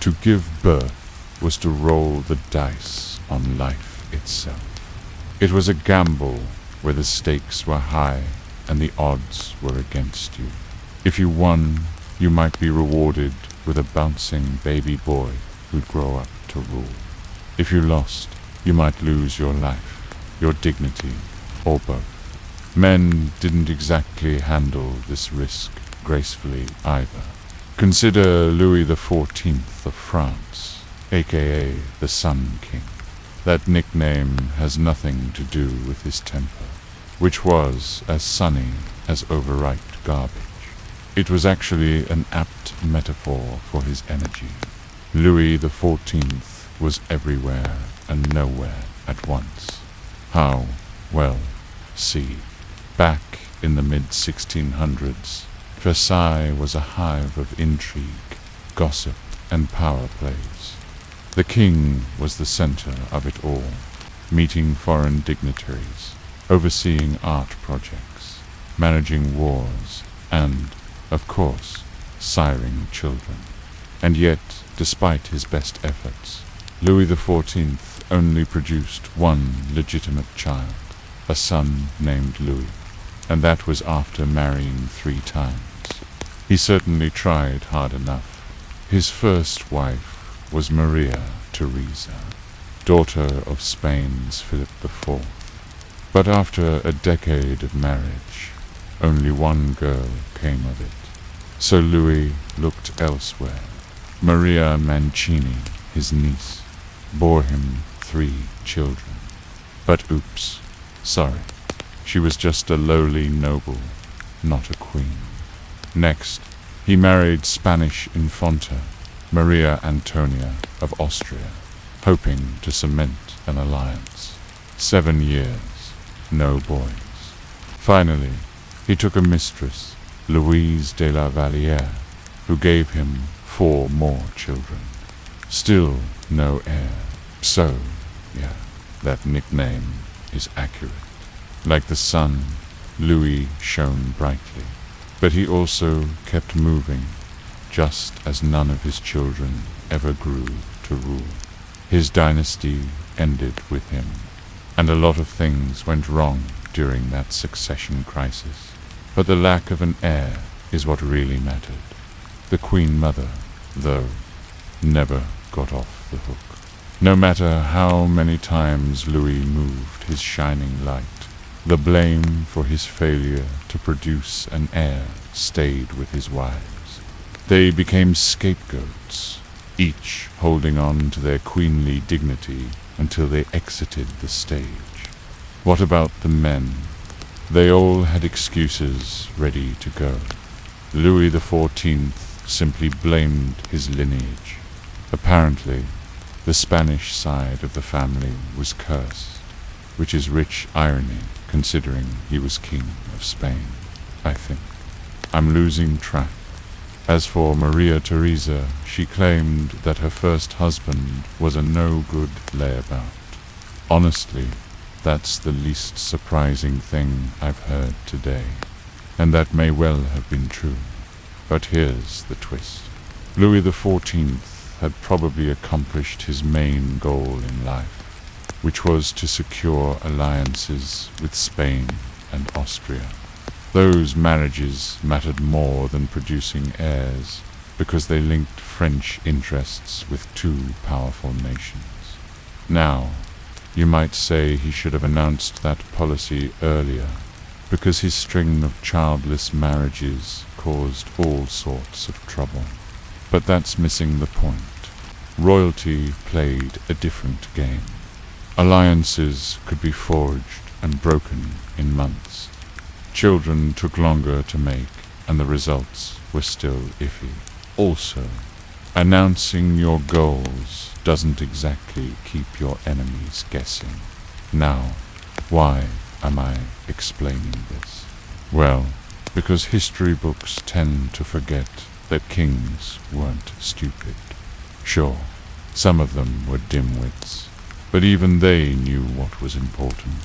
To give birth was to roll the dice on life itself. It was a gamble where the stakes were high and the odds were against you. If you won, you might be rewarded with a bouncing baby boy who'd grow up to rule. If you lost, you might lose your life, your dignity, or both. Men didn't exactly handle this risk gracefully either. Consider Louis XIV of France, aka the Sun King. That nickname has nothing to do with his temper, which was as sunny as overripe garbage. It was actually an apt metaphor for his energy. Louis XIV was everywhere and nowhere at once. How? Well, see. Back in the mid-1600s, Versailles was a hive of intrigue, gossip, and power plays. The king was the center of it all, meeting foreign dignitaries, overseeing art projects, managing wars, and, of course, siring children. And yet, despite his best efforts, Louis XIV only produced one legitimate child, a son named Louis, and that was after marrying 3 times. He certainly tried hard enough. His first wife was Maria Theresa, daughter of Spain's Philip IV. But after a decade of marriage, only one girl came of it. So Louis looked elsewhere. Maria Mancini, his niece, bore him 3 children. But oops, sorry. She was just a lowly noble, not a queen. Next, he married Spanish Infanta, Maria Antonia of Austria, hoping to cement an alliance. 7 years, no boys. Finally, he took a mistress, Louise de la Vallière, who gave him 4 more children. Still no heir. So, yeah, that nickname is accurate. Like the sun, Louis shone brightly, but he also kept moving, just as none of his children ever grew to rule. His dynasty ended with him, and a lot of things went wrong during that succession crisis. But the lack of an heir is what really mattered. The Queen Mother, though, never got off the hook. No matter how many times Louis moved his shining light, the blame for his failure to produce an heir stayed with his wives. They became scapegoats, each holding on to their queenly dignity until they exited the stage. What about the men? They all had excuses ready to go. Louis XIV simply blamed his lineage. Apparently, the Spanish side of the family was cursed, which is rich irony considering he was king of Spain, I think. I'm losing track. As for Maria Theresa, she claimed that her first husband was a no-good layabout. Honestly, that's the least surprising thing I've heard today, and that may well have been true. But here's the twist. Louis XIV had probably accomplished his main goal in life, which was to secure alliances with Spain and Austria. Those marriages mattered more than producing heirs, because they linked French interests with 2 powerful nations. Now, you might say he should have announced that policy earlier, because his string of childless marriages caused all sorts of trouble. But that's missing the point. Royalty played a different game. Alliances could be forged and broken in months. Children took longer to make, and the results were still iffy. Also, announcing your goals doesn't exactly keep your enemies guessing. Now, why am I explaining this? Well, because history books tend to forget that kings weren't stupid. Sure, some of them were dimwits, but even they knew what was important,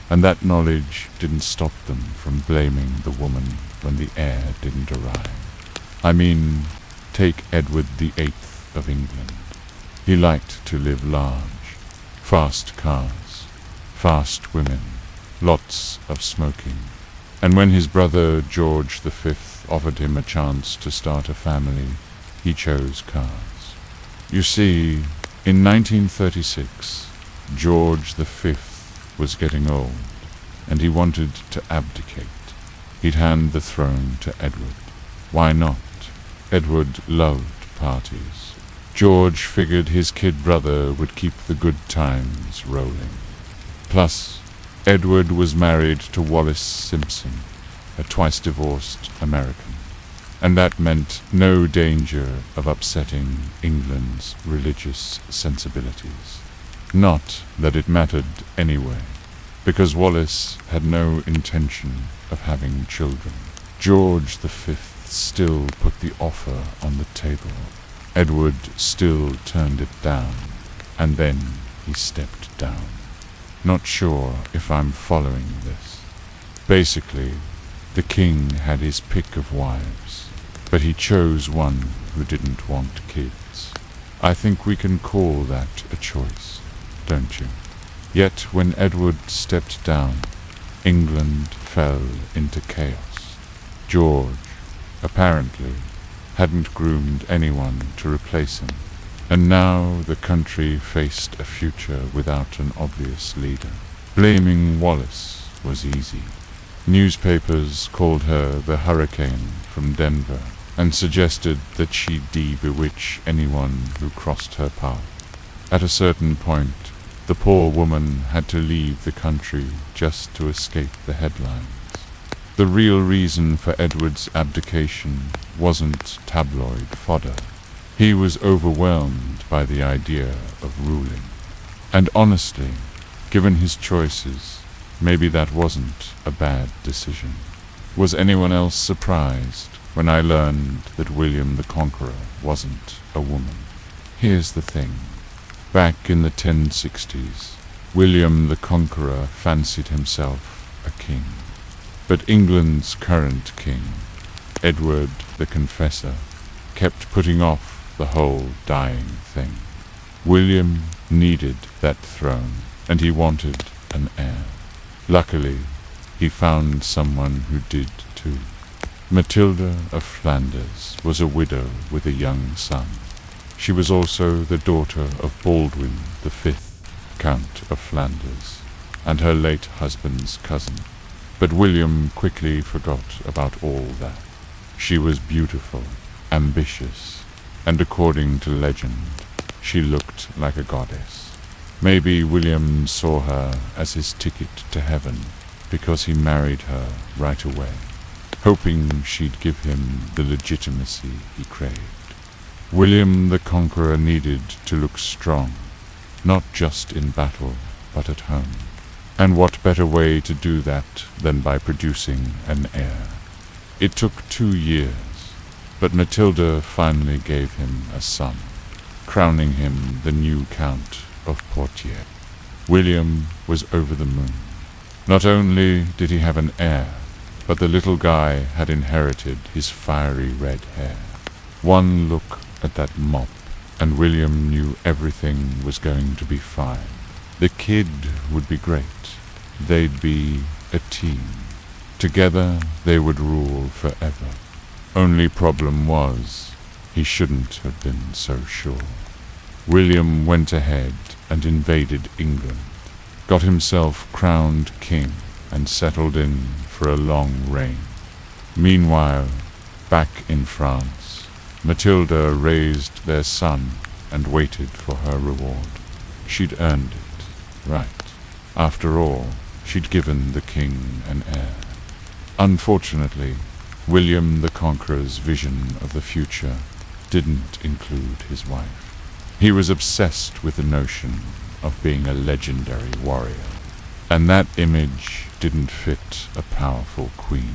and that knowledge didn't stop them from blaming the woman when the heir didn't arrive. I mean, take Edward VIII of England. He liked to live large, fast cars, fast women, lots of smoking. And when his brother George V offered him a chance to start a family, he chose cars. You see, in 1936, George V was getting old, and he wanted to abdicate. He'd hand the throne to Edward. Why not? Edward loved parties. George figured his kid brother would keep the good times rolling. Plus, Edward was married to Wallis Simpson, a twice-divorced American, and that meant no danger of upsetting England's religious sensibilities. Not that it mattered anyway, because Wallis had no intention of having children. George V still put the offer on the table. Edward still turned it down, and then he stepped down. Not sure if I'm following this. Basically, the king had his pick of wives, but he chose one who didn't want kids. I think we can call that a choice, don't you? Yet when Edward stepped down, England fell into chaos. George, apparently, hadn't groomed anyone to replace him, and now the country faced a future without an obvious leader. Blaming Wallis was easy. Newspapers called her the Hurricane from Denver and suggested that she'd bewitch anyone who crossed her path. At a certain point, the poor woman had to leave the country just to escape the headlines. The real reason for Edward's abdication wasn't tabloid fodder. He was overwhelmed by the idea of ruling. And honestly, given his choices, maybe that wasn't a bad decision. Was anyone else surprised when I learned that William the Conqueror wasn't a woman? Here's the thing. Back in the 1060s, William the Conqueror fancied himself a king. But England's current king, Edward the Confessor, kept putting off the whole dying thing. William needed that throne, and he wanted an heir. Luckily, he found someone who did too. Matilda of Flanders was a widow with a young son. She was also the daughter of Baldwin V, Count of Flanders, and her late husband's cousin. But William quickly forgot about all that. She was beautiful, ambitious, and according to legend, she looked like a goddess. Maybe William saw her as his ticket to heaven, because he married her right away, hoping she'd give him the legitimacy he craved. William the Conqueror needed to look strong, not just in battle, but at home. And what better way to do that than by producing an heir? It took 2 years, but Matilda finally gave him a son, crowning him the new Count of Poitiers. William was over the moon. Not only did he have an heir, but the little guy had inherited his fiery red hair. One look at that mop, and William knew everything was going to be fine. The kid would be great. They'd be a team. Together they would rule forever. Only problem was, he shouldn't have been so sure. William went ahead and invaded England, got himself crowned king, and settled in for a long reign. Meanwhile, back in France, Matilda raised their son and waited for her reward. She'd earned it, right. After all, she'd given the king an heir. Unfortunately, William the Conqueror's vision of the future didn't include his wife. He was obsessed with the notion of being a legendary warrior, and that image didn't fit a powerful queen.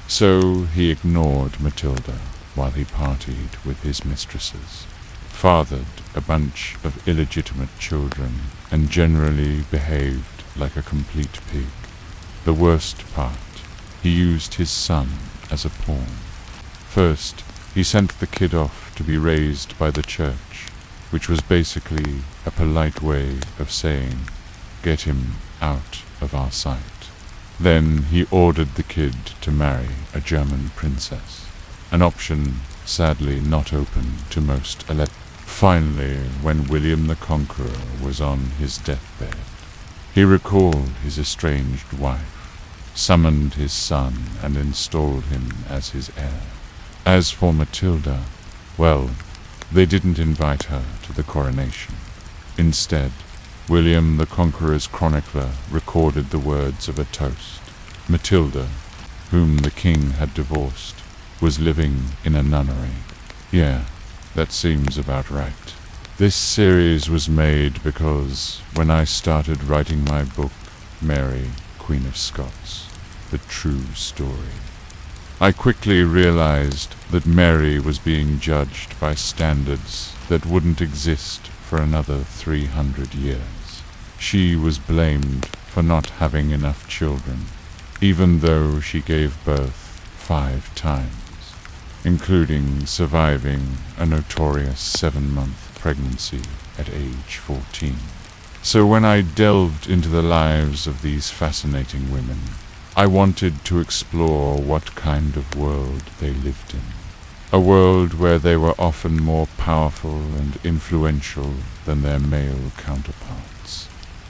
So he ignored Matilda while he partied with his mistresses, fathered a bunch of illegitimate children, and generally behaved like a complete pig. The worst part, he used his son as a pawn. First, he sent the kid off to be raised by the church, which was basically a polite way of saying, "Get him out of our sight." Then he ordered the kid to marry a German princess, an option sadly not open to most electors. Finally, when William the Conqueror was on his deathbed, he recalled his estranged wife, summoned his son, and installed him as his heir. As for Matilda, well, they didn't invite her to the coronation. Instead, William the Conqueror's chronicler recorded the words of a toast. Matilda, whom the king had divorced, was living in a nunnery. Yeah, that seems about right. This series was made because when I started writing my book, Mary, Queen of Scots, The True Story, I quickly realized that Mary was being judged by standards that wouldn't exist for another 300 years. She was blamed for not having enough children, even though she gave birth 5 times, including surviving a notorious 7-month pregnancy at age 14. So when I delved into the lives of these fascinating women, I wanted to explore what kind of world they lived in. A world where they were often more powerful and influential than their male counterparts,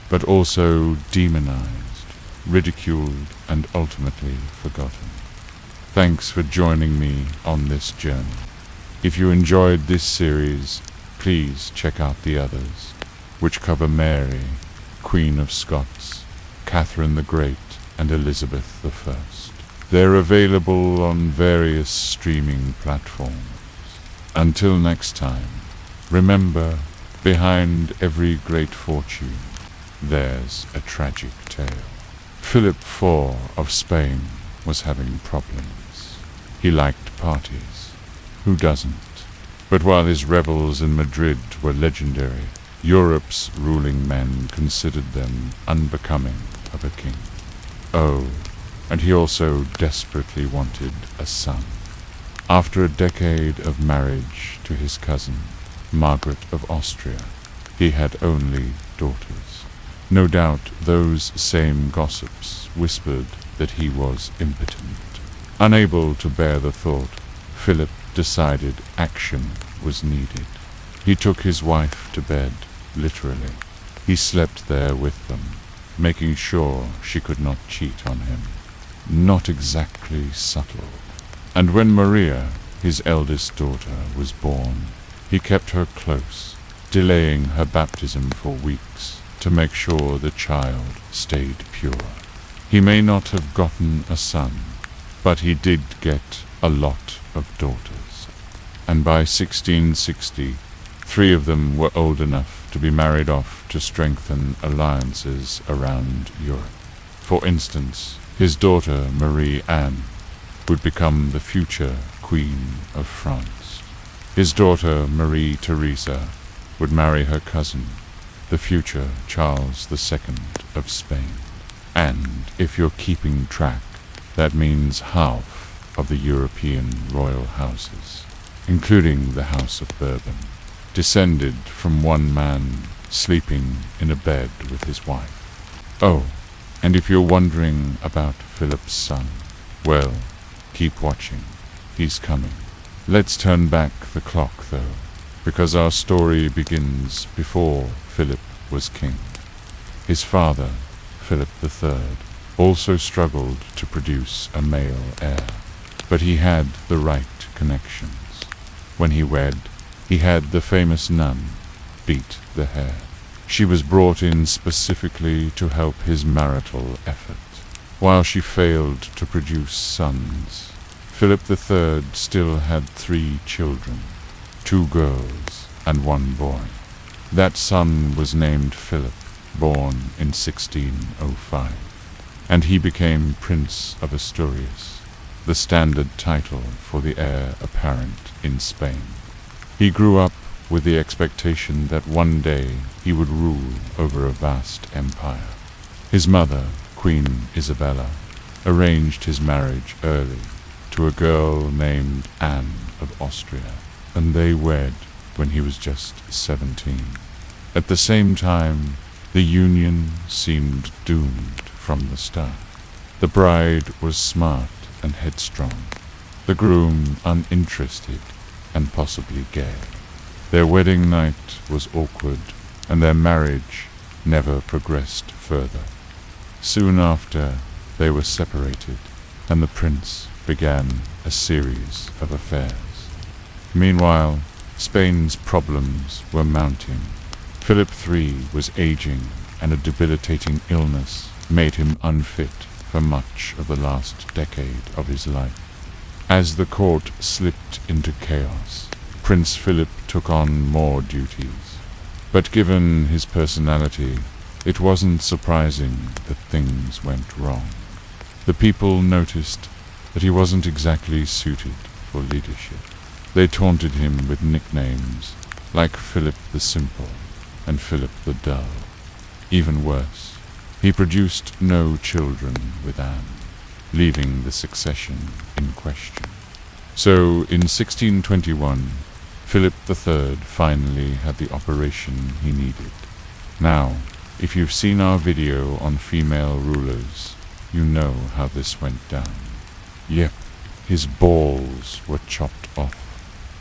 but also demonized, ridiculed, and ultimately forgotten. Thanks for joining me on this journey. If you enjoyed this series, please check out the others, which cover Mary, Queen of Scots, Catherine the Great, and Elizabeth I. They're available on various streaming platforms. Until next time, remember, behind every great fortune, there's a tragic tale. Philip IV of Spain was having problems. He liked parties. Who doesn't? But while his revels in Madrid were legendary, Europe's ruling men considered them unbecoming of a king. Oh, and he also desperately wanted a son. After a decade of marriage to his cousin, Margaret of Austria, he had only daughters. No doubt those same gossips whispered that he was impotent. Unable to bear the thought, Philip decided action was needed. He took his wife to bed, literally. He slept there with them, making sure she could not cheat on him. Not exactly subtle. And when Maria, his eldest daughter, was born, he kept her close, delaying her baptism for weeks to make sure the child stayed pure. He may not have gotten a son, but he did get a lot of daughters. And by 1660, 3 of them were old enough to be married off to strengthen alliances around Europe. For instance, his daughter Marie Anne would become the future Queen of France. His daughter Marie Theresa would marry her cousin, the future Charles II of Spain. And if you're keeping track, that means half of the European royal houses, including the House of Bourbon, descended from one man sleeping in a bed with his wife. Oh, and if you're wondering about Philip's son, well, keep watching. He's coming. Let's turn back the clock, though, because our story begins before Philip was king. His father, Philip III, also struggled to produce a male heir, but he had the right connections. When he wed, he had the famous nun beat the hair. She was brought in specifically to help his marital effort. While she failed to produce sons, Philip III still had 3 children, 2 girls and 1 boy. That son was named Philip, born in 1605, and he became Prince of Asturias, the standard title for the heir apparent in Spain. He grew up with the expectation that one day he would rule over a vast empire. His mother, Queen Isabella, arranged his marriage early to a girl named Anne of Austria. and they wed when he was just 17. At the same time, the union seemed doomed from the start. The bride was smart and headstrong, the groom uninterested and possibly gay. Their wedding night was awkward, and their marriage never progressed further. Soon after, they were separated, and the prince began a series of affairs. Meanwhile, Spain's problems were mounting. Philip III was aging, and a debilitating illness made him unfit for much of the last decade of his life. As the court slipped into chaos, Prince Philip took on more duties. But given his personality, it wasn't surprising that things went wrong. The people noticed that he wasn't exactly suited for leadership. They taunted him with nicknames like Philip the Simple and Philip the Dull. Even worse, he produced no children with Anne, leaving the succession in question. So in 1621, Philip III finally had the operation he needed. Now, if you've seen our video on female rulers, you know how this went down. Yep, his balls were chopped off.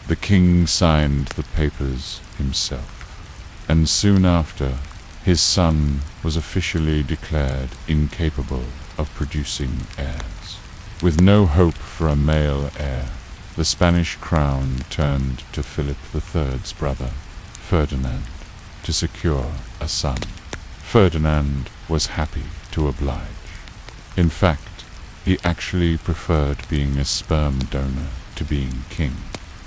The king signed the papers himself, and soon after, his son was officially declared incapable of producing heirs. With no hope for a male heir, the Spanish crown turned to Philip III's brother, Ferdinand, to secure a son. Ferdinand was happy to oblige. In fact, he actually preferred being a sperm donor to being king,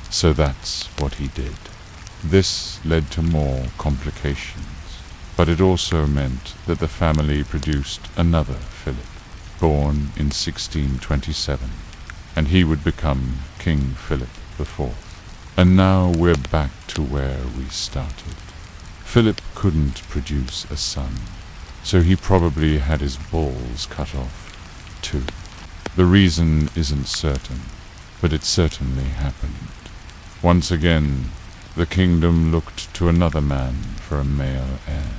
so that's what he did. This led to more complications, but it also meant that the family produced another Philip, born in 1627, and he would become King Philip IV. And now we're back to where we started. Philip couldn't produce a son, so he probably had his balls cut off, too. The reason isn't certain, but it certainly happened. Once again, the kingdom looked to another man for a male heir,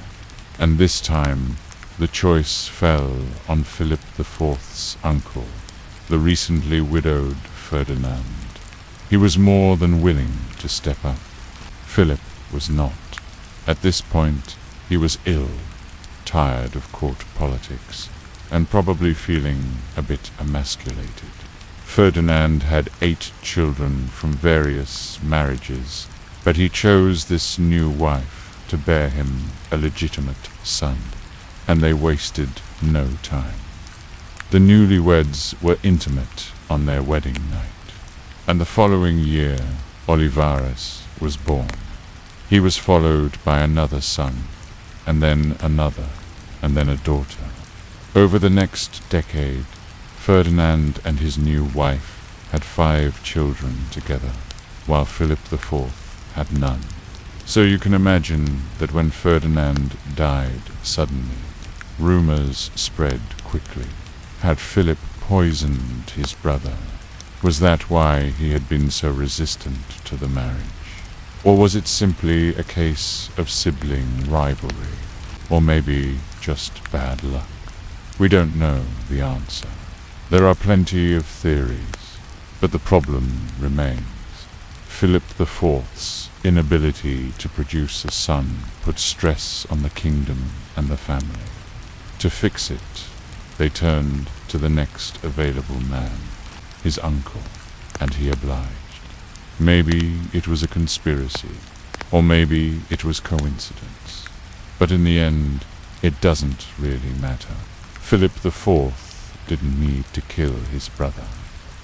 and this time the choice fell on Philip IV's uncle, the recently widowed Ferdinand. He was more than willing to step up. Philip was not. At this point, he was ill, tired of court politics, and probably feeling a bit emasculated. Ferdinand had 8 children from various marriages, but he chose this new wife to bear him a legitimate son, and they wasted no time. The newlyweds were intimate on their wedding night, and the following year Olivares was born. He was followed by another son, and then another, and then a daughter. Over the next decade, Ferdinand and his new wife had 5 children together, while Philip IV had none. So you can imagine that when Ferdinand died suddenly, rumors spread quickly. Had Philip poisoned his brother? Was that why he had been so resistant to the marriage? Or was it simply a case of sibling rivalry? Or maybe just bad luck? We don't know the answer. There are plenty of theories, but the problem remains. Philip IV's inability to produce a son put stress on the kingdom and the family. To fix it, they turned to the next available man, his uncle, and he obliged. Maybe it was a conspiracy, or maybe it was coincidence. But in the end, it doesn't really matter. Philip IV didn't need to kill his brother.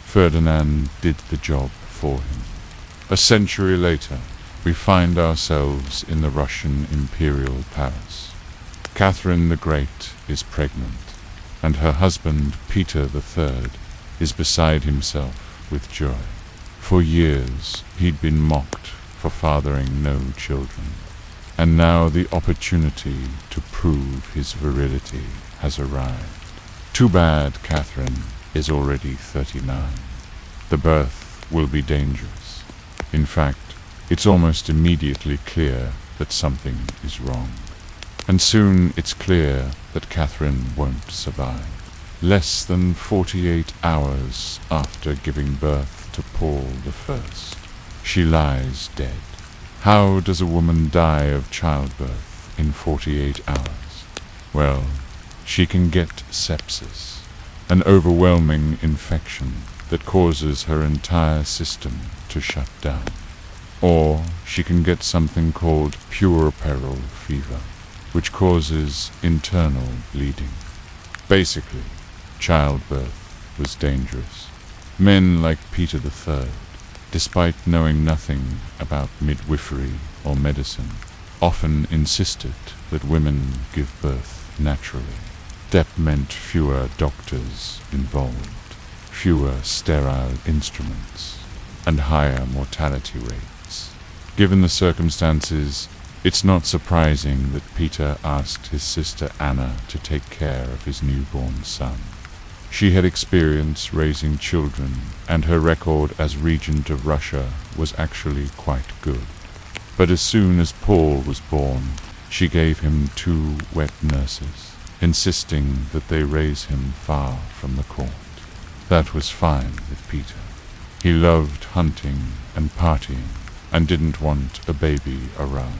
Ferdinand did the job for him. A century later, we find ourselves in the Russian imperial palace. Catherine the Great is pregnant, and her husband Peter III is beside himself with joy. For years he'd been mocked for fathering no children, and now the opportunity to prove his virility has arrived. Too bad Catherine is already 39. The birth will be dangerous. In fact, it's almost immediately clear that something is wrong. And soon it's clear that Catherine won't survive. Less than 48 hours after giving birth to Paul I, she lies dead. How does a woman die of childbirth in 48 hours? Well, she can get sepsis, an overwhelming infection that causes her entire system to shut down. Or she can get something called puerperal fever, which causes internal bleeding. Basically, childbirth was dangerous. Men like Peter III, despite knowing nothing about midwifery or medicine, often insisted that women give birth naturally. That meant fewer doctors involved, fewer sterile instruments, and higher mortality rates. Given the circumstances, it's not surprising that Peter asked his sister Anna to take care of his newborn son. She had experience raising children, and her record as regent of Russia was actually quite good. But as soon as Paul was born, she gave him 2 wet nurses, insisting that they raise him far from the court. That was fine with Peter. He loved hunting and partying, and didn't want a baby around.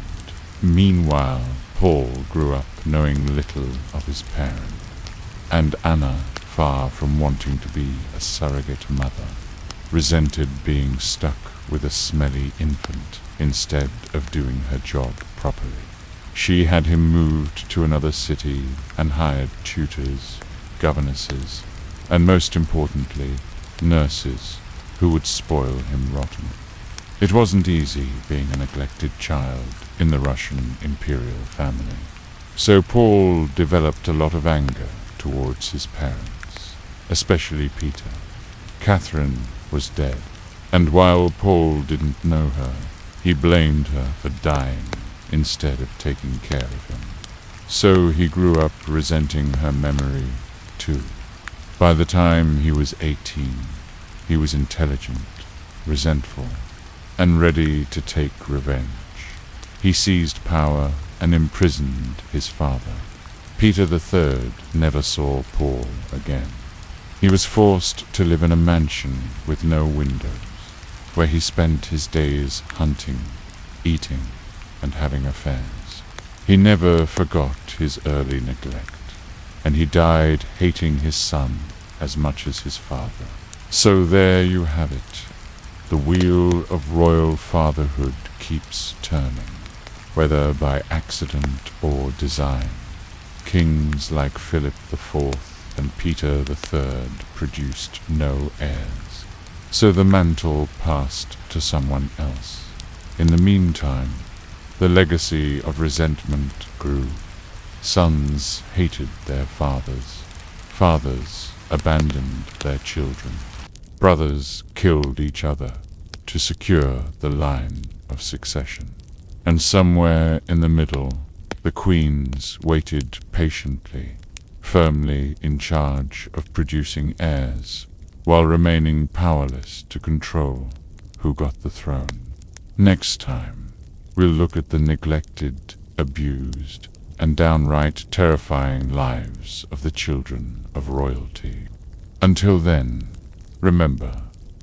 Meanwhile, Paul grew up knowing little of his parent, and Anna, far from wanting to be a surrogate mother, resented being stuck with a smelly infant instead of doing her job properly. She had him moved to another city and hired tutors, governesses, and most importantly, nurses who would spoil him rotten. It wasn't easy being a neglected child in the Russian imperial family. So Paul developed a lot of anger towards his parents, especially Peter. Catherine was dead, and while Paul didn't know her, he blamed her for dying instead of taking care of him. So he grew up resenting her memory too. By the time he was 18, he was intelligent, resentful, and ready to take revenge. He seized power and imprisoned his father. Peter III never saw Paul again. He was forced to live in a mansion with no windows, where he spent his days hunting, eating, and having affairs. He never forgot his early neglect, and he died hating his son as much as his father. So there you have it. The wheel of royal fatherhood keeps turning, whether by accident or design. Kings like Philip IV and Peter III produced no heirs, so the mantle passed to someone else. In the meantime, the legacy of resentment grew. Sons hated their fathers. Fathers abandoned their children. Brothers killed each other to secure the line of succession. And somewhere in the middle, the queens waited patiently, firmly in charge of producing heirs, while remaining powerless to control who got the throne. Next time, we'll look at the neglected, abused, and downright terrifying lives of the children of royalty. Until then, remember,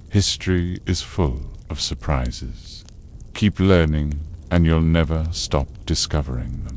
history is full of surprises. Keep learning, and you'll never stop discovering them.